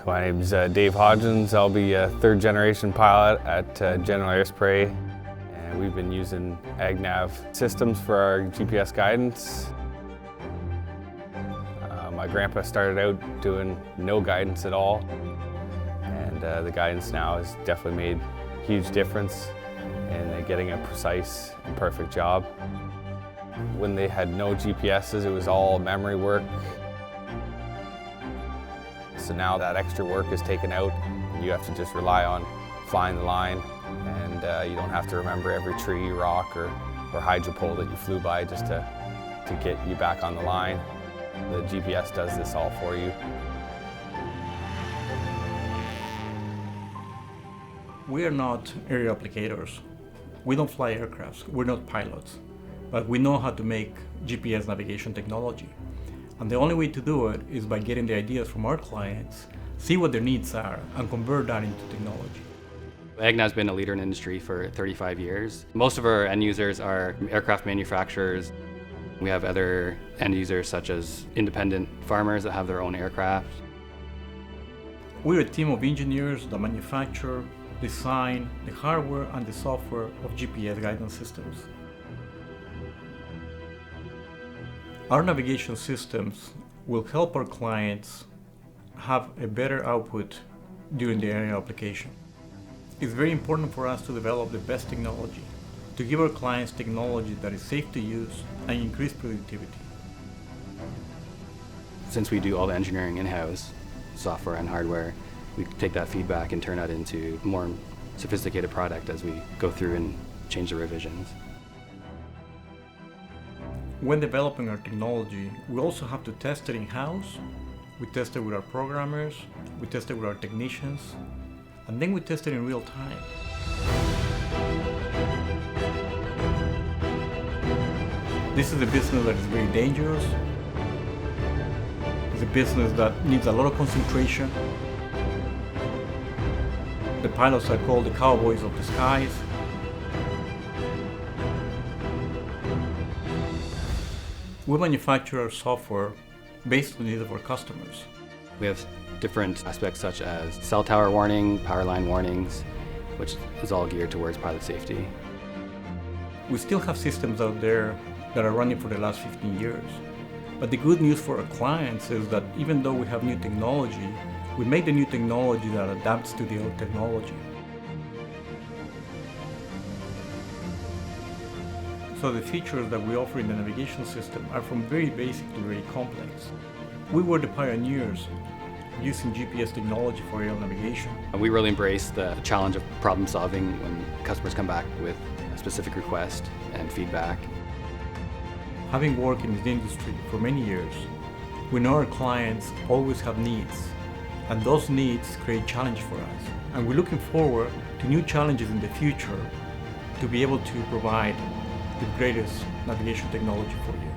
So my name's Dave Hodgins. I'll be a third generation pilot at General Air Spray. And we've been using Ag-Nav systems for our GPS guidance. My grandpa started out doing no guidance at all. And the guidance now has definitely made a huge difference in getting a precise and perfect job. When they had no GPSs, it was all memory work. So now that extra work is taken out, and you have to just rely on flying the line, and you don't have to remember every tree, rock, or hydropole that you flew by just to get you back on the line. The GPS does this all for you. We are not aerial applicators. We don't fly aircrafts. We're not pilots. But we know how to make GPS navigation technology. And the only way to do it is by getting the ideas from our clients, see what their needs are, and convert that into technology. Ag-Nav's been a leader in the industry for 35 years. Most of our end users are aircraft manufacturers. We have other end users such as independent farmers that have their own aircraft. We're a team of engineers that manufacture, design the hardware and the software of GPS guidance systems. Our navigation systems will help our clients have a better output during the aerial application. It's very important for us to develop the best technology, to give our clients technology that is safe to use and increase productivity. Since we do all the engineering in-house, software and hardware, we take that feedback and turn that into a more sophisticated product as we go through and change the revisions. When developing our technology, we also have to test it in-house. We test it with our programmers, we test it with our technicians, and then we test it in real time. This is a business that is very dangerous. It's a business that needs a lot of concentration. The pilots are called the cowboys of the skies. We manufacture our software based on the needs of our customers. We have different aspects such as cell tower warning, power line warnings, which is all geared towards pilot safety. We still have systems out there that are running for the last 15 years. But the good news for our clients is that even though we have new technology, we make the new technology that adapts to the old technology. So the features that we offer in the navigation system are from very basic to very complex. We were the pioneers using GPS technology for aerial navigation. We really embrace the challenge of problem solving when customers come back with a specific request and feedback. Having worked in this industry for many years, we know our clients always have needs, and those needs create challenge for us. And we're looking forward to new challenges in the future to be able to provide the greatest navigation technology for you.